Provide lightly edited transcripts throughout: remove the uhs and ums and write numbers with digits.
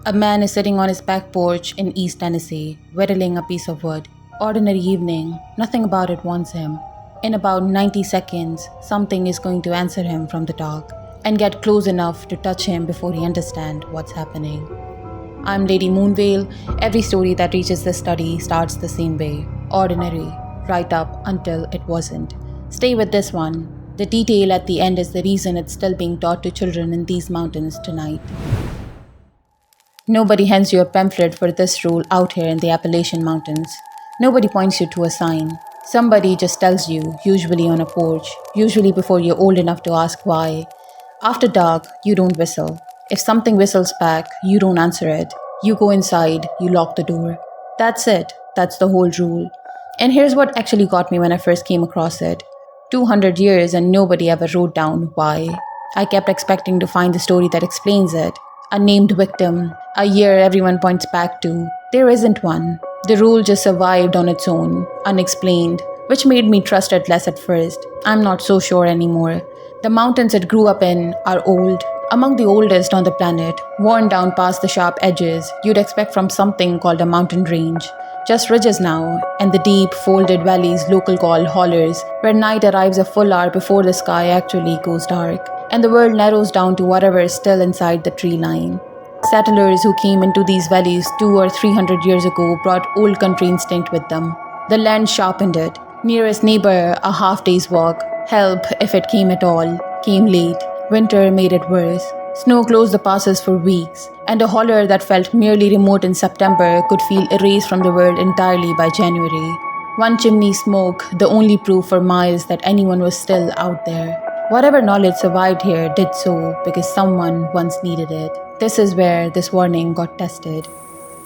A man is sitting on his back porch in East Tennessee, whittling a piece of wood. Ordinary evening, nothing about it wants him. In about 90 seconds, something is going to answer him from the dark and get close enough to touch him before he understands what's happening. I'm Lady Moonveil. Every story that reaches this study starts the same way. Ordinary, right up until it wasn't. Stay with this one. The detail at the end is the reason it's still being taught to children in these mountains tonight. Nobody hands you a pamphlet for this rule out here in the Appalachian Mountains. Nobody points you to a sign. Somebody just tells you, usually on a porch, usually before you're old enough to ask why. After dark, you don't whistle. If something whistles back, you don't answer it. You go inside, you lock the door. That's it. That's the whole rule. And here's what actually got me when I first came across it. 200 years and nobody ever wrote down why. I kept expecting to find the story that explains it. A named victim, a year everyone points back to. There isn't one. The rule just survived on its own, unexplained, which made me trust it less at first. I'm not so sure anymore. The mountains it grew up in are old, among the oldest on the planet, worn down past the sharp edges you'd expect from something called a mountain range. Just ridges now, and the deep, folded valleys local call hollers, where night arrives a full hour before the sky actually goes dark, and the world narrows down to whatever is still inside the tree line. Settlers who came into these valleys 200 or 300 years ago brought old country instinct with them. The land sharpened it. Nearest neighbor, a half-day's walk. Help, if it came at all, came late. Winter made it worse. Snow closed the passes for weeks, and a holler that felt merely remote in September could feel erased from the world entirely by January. One chimney smoke, the only proof for miles that anyone was still out there. Whatever knowledge survived here did so because someone once needed it. This is where this warning got tested.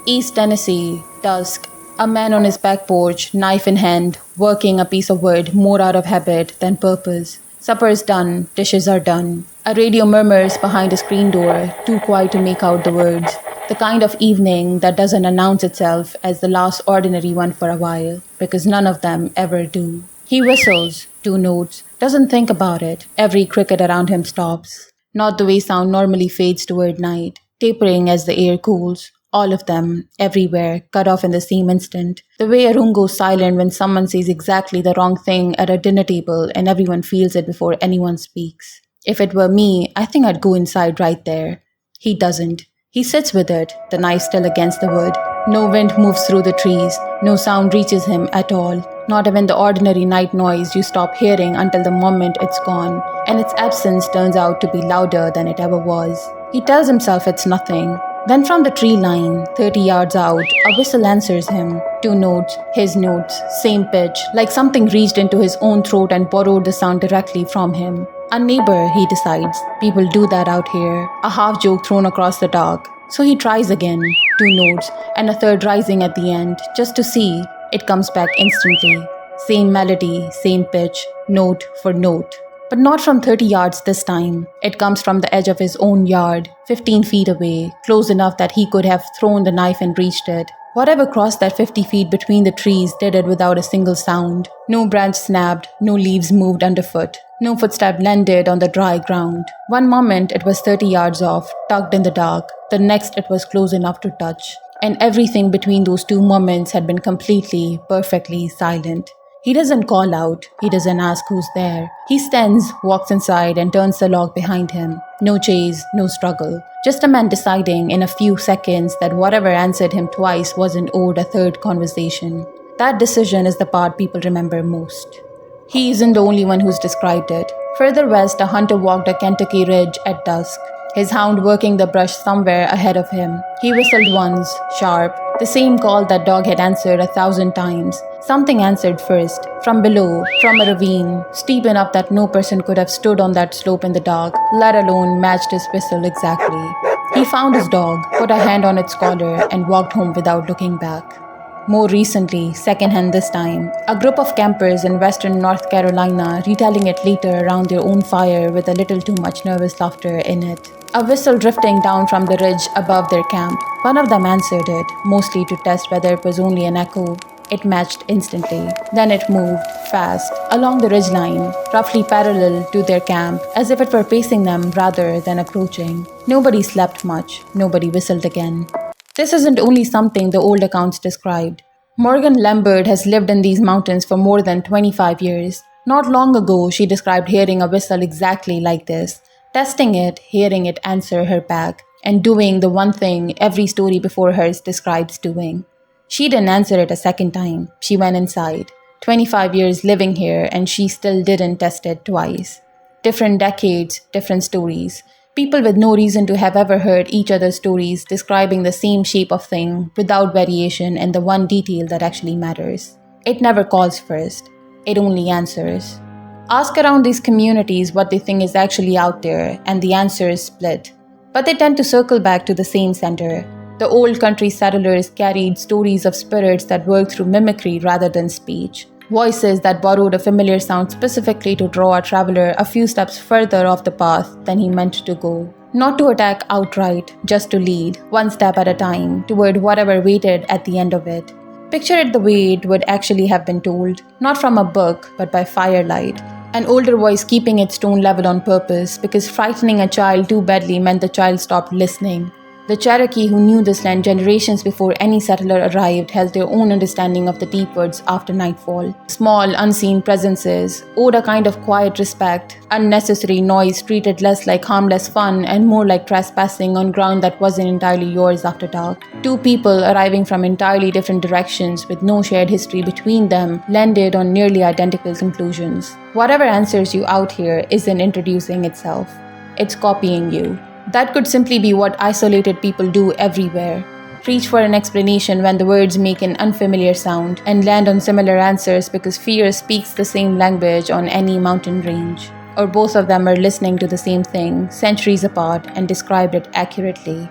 East Tennessee, dusk. A man on his back porch, knife in hand, working a piece of wood more out of habit than purpose. Supper is done, dishes are done. A radio murmurs behind a screen door, too quiet to make out the words. The kind of evening that doesn't announce itself as the last ordinary one for a while, because none of them ever do. He whistles, 2 notes, doesn't think about it. Every cricket around him stops. Not the way sound normally fades toward night, tapering as the air cools. All of them, everywhere, cut off in the same instant. The way a room goes silent when someone says exactly the wrong thing at a dinner table and everyone feels it before anyone speaks. If it were me, I think I'd go inside right there. He doesn't. He sits with it, the knife still against the wood. No wind moves through the trees. No sound reaches him at all. Not even the ordinary night noise you stop hearing until the moment it's gone, and its absence turns out to be louder than it ever was. He tells himself it's nothing. Then from the tree line, 30 yards out, a whistle answers him. 2 notes, his notes, same pitch, like something reached into his own throat and borrowed the sound directly from him. A neighbor, he decides. People do that out here. A half joke thrown across the dark. So he tries again. 2 notes, and a third rising at the end, just to see. It comes back instantly. Same melody, same pitch, note for note. But not from 30 yards this time. It comes from the edge of his own yard, 15 feet away, close enough that he could have thrown the knife and reached it. Whatever crossed that 50 feet between the trees did it without a single sound. No branch snapped, no leaves moved underfoot. No footstep landed on the dry ground. One moment it was 30 yards off, tucked in the dark. The next it was close enough to touch. And everything between those 2 moments had been completely, perfectly silent. He doesn't call out. He doesn't ask who's there. He stands, walks inside, and turns the lock behind him. No chase, no struggle. Just a man deciding in a few seconds that whatever answered him twice wasn't owed a third conversation. That decision is the part people remember most. He isn't the only one who's described it. Further west, a hunter walked a Kentucky ridge at dusk, his hound working the brush somewhere ahead of him. He whistled once, sharp, the same call that dog had answered 1,000 times. Something answered first, from below, from a ravine, steep enough that no person could have stood on that slope in the dark, let alone matched his whistle exactly. He found his dog, put a hand on its collar, and walked home without looking back. More recently, secondhand this time, a group of campers in western North Carolina retelling it later around their own fire with a little too much nervous laughter in it. A whistle drifting down from the ridge above their camp. One of them answered it, mostly to test whether it was only an echo. It matched instantly. Then it moved, fast, along the ridgeline, roughly parallel to their camp, as if it were pacing them rather than approaching. Nobody slept much. Nobody whistled again. This isn't only something the old accounts described. Morgan Lambert has lived in these mountains for more than 25 years. Not long ago, she described hearing a whistle exactly like this, testing it, hearing it answer her back, and doing the one thing every story before hers describes doing. She didn't answer it a second time. She went inside. 25 years living here, and she still didn't test it twice. Different decades, different stories. People with no reason to have ever heard each other's stories describing the same shape of thing without variation in the one detail that actually matters. It never calls first. It only answers. Ask around these communities what they think is actually out there, and the answer is split. But they tend to circle back to the same center. The old country settlers carried stories of spirits that worked through mimicry rather than speech. Voices that borrowed a familiar sound specifically to draw a traveler a few steps further off the path than he meant to go. Not to attack outright, just to lead, one step at a time, toward whatever waited at the end of it. Picture it the way it would actually have been told, not from a book, but by firelight. An older voice keeping its tone level on purpose because frightening a child too badly meant the child stopped listening. The Cherokee who knew this land generations before any settler arrived held their own understanding of the deep woods after nightfall. Small, unseen presences owed a kind of quiet respect, unnecessary noise treated less like harmless fun and more like trespassing on ground that wasn't entirely yours after dark. Two people arriving from entirely different directions with no shared history between them landed on nearly identical conclusions. Whatever answers you out here isn't introducing itself. It's copying you. That could simply be what isolated people do everywhere. Reach for an explanation when the words make an unfamiliar sound and land on similar answers because fear speaks the same language on any mountain range. Or both of them are listening to the same thing, centuries apart, and described it accurately.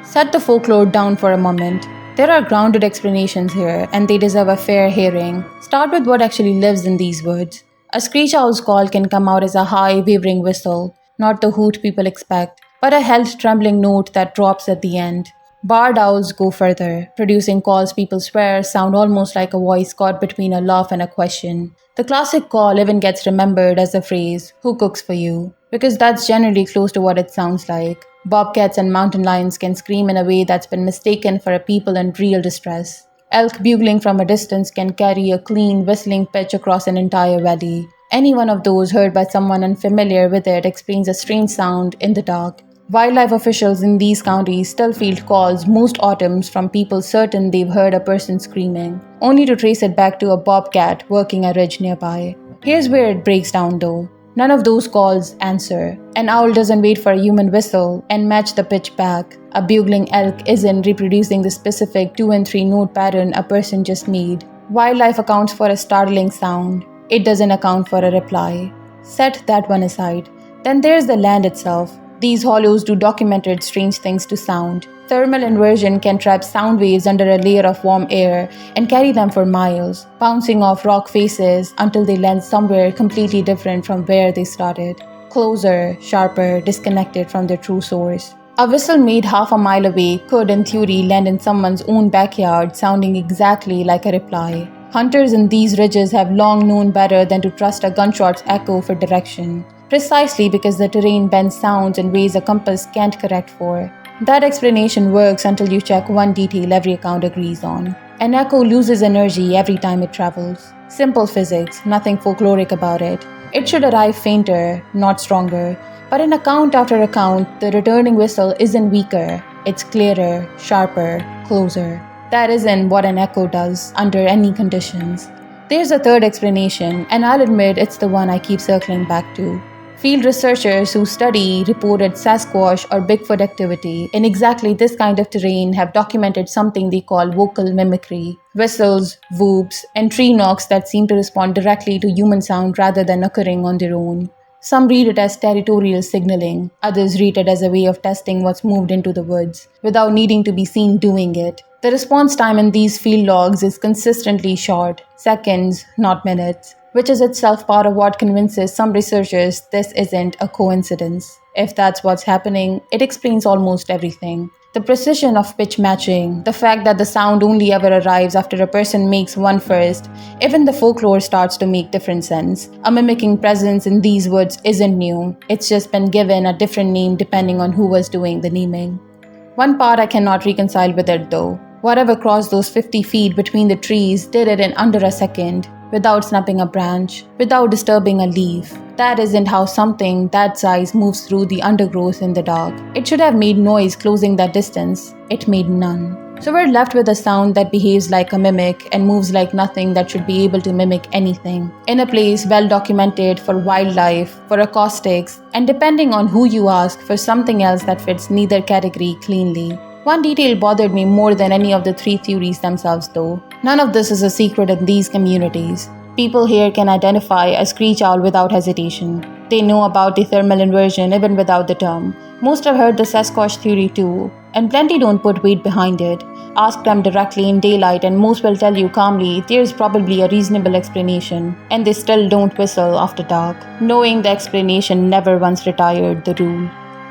Set the folklore down for a moment. There are grounded explanations here, and they deserve a fair hearing. Start with what actually lives in these woods. A screech owl's call can come out as a high, wavering whistle, not the hoot people expect, but a held, trembling note that drops at the end. Barred owls go further, producing calls people swear sound almost like a voice caught between a laugh and a question. The classic call even gets remembered as the phrase, "Who cooks for you?" because that's generally close to what it sounds like. Bobcats and mountain lions can scream in a way that's been mistaken for a people in real distress. Elk bugling from a distance can carry a clean, whistling pitch across an entire valley. Any one of those heard by someone unfamiliar with it explains a strange sound in the dark. Wildlife officials in these counties still field calls most autumns from people certain they've heard a person screaming, only to trace it back to a bobcat working a ridge nearby. Here's where it breaks down though. None of those calls answer. An owl doesn't wait for a human whistle and match the pitch back. A bugling elk isn't reproducing the specific 2 and 3 note pattern a person just made. Wildlife accounts for a startling sound. It doesn't account for a reply. Set that one aside. Then there's the land itself. These hollows do documented strange things to sound. Thermal inversion can trap sound waves under a layer of warm air and carry them for miles, bouncing off rock faces until they land somewhere completely different from where they started. Closer, sharper, disconnected from their true source. A whistle made half a mile away could, in theory, land in someone's own backyard, sounding exactly like a reply. Hunters in these ridges have long known better than to trust a gunshot's echo for direction. Precisely because the terrain bends sounds in ways a compass can't correct for. That explanation works until you check one detail every account agrees on. An echo loses energy every time it travels. Simple physics, nothing folkloric about it. It should arrive fainter, not stronger. But in account after account, the returning whistle isn't weaker. It's clearer, sharper, closer. That isn't what an echo does under any conditions. There's a third explanation, and I'll admit it's the one I keep circling back to. Field researchers who study reported Sasquatch or Bigfoot activity in exactly this kind of terrain have documented something they call vocal mimicry. Whistles, whoops, and tree knocks that seem to respond directly to human sound rather than occurring on their own. Some read it as territorial signaling, others read it as a way of testing what's moved into the woods, without needing to be seen doing it. The response time in these field logs is consistently short, seconds, not minutes, which is itself part of what convinces some researchers this isn't a coincidence. If that's what's happening, it explains almost everything. The precision of pitch matching, the fact that the sound only ever arrives after a person makes one first, even the folklore starts to make different sense. A mimicking presence in these woods isn't new, it's just been given a different name depending on who was doing the naming. One part I cannot reconcile with it though. Whatever crossed those 50 feet between the trees did it in under a second, without snapping a branch, without disturbing a leaf. That isn't how something that size moves through the undergrowth in the dark. It should have made noise closing that distance. It made none. So we're left with a sound that behaves like a mimic and moves like nothing that should be able to mimic anything. In a place well documented for wildlife, for acoustics, and depending on who you ask, for something else that fits neither category cleanly. One detail bothered me more than any of the three theories themselves though. None of this is a secret in these communities. People here can identify a screech owl without hesitation. They know about the thermal inversion even without the term. Most have heard the Sasquatch theory too, and plenty don't put weight behind it. Ask them directly in daylight and most will tell you calmly there's probably a reasonable explanation, and they still don't whistle after dark, knowing the explanation never once retired the rule.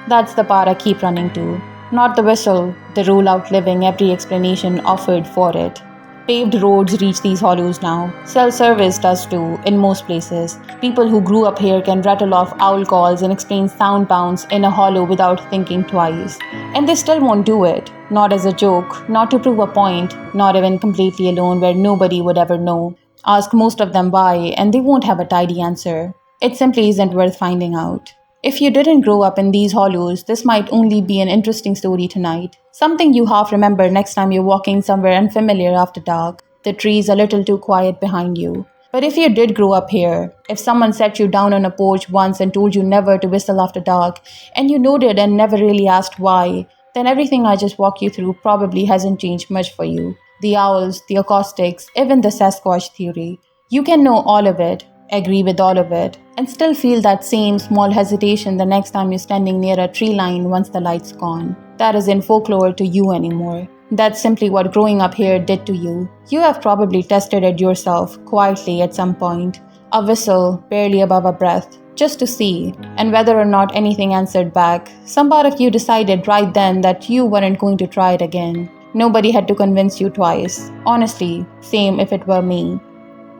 That's the part I keep running to. Not the whistle, the rule outliving every explanation offered for it. Paved roads reach these hollows now. Self-service does too, in most places. People who grew up here can rattle off owl calls and explain sound bounds in a hollow without thinking twice. And they still won't do it. Not as a joke, not to prove a point, not even completely alone where nobody would ever know. Ask most of them why, and they won't have a tidy answer. It simply isn't worth finding out. If you didn't grow up in these hollows, this might only be an interesting story tonight. Something you half remember next time you're walking somewhere unfamiliar after dark. The trees a little too quiet behind you. But if you did grow up here, if someone sat you down on a porch once and told you never to whistle after dark, and you nodded and never really asked why, then everything I just walked you through probably hasn't changed much for you. The owls, the acoustics, even the Sasquatch theory. You can know all of it, agree with all of it, and still feel that same small hesitation the next time you're standing near a tree line once the light's gone. That isn't folklore to you anymore. That's simply what growing up here did to you. You have probably tested it yourself, quietly at some point. A whistle, barely above a breath, just to see, and whether or not anything answered back, some part of you decided right then that you weren't going to try it again. Nobody had to convince you twice. Honestly, same if it were me.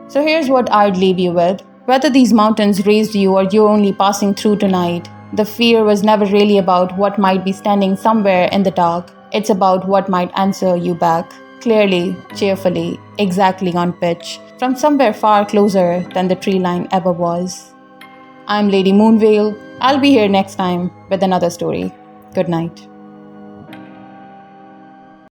So here's what I'd leave you with. Whether these mountains raised you or you're only passing through tonight, the fear was never really about what might be standing somewhere in the dark. It's about what might answer you back. Clearly, cheerfully, exactly on pitch, from somewhere far closer than the tree line ever was. I'm Lady Moonveil. I'll be here next time with another story. Good night.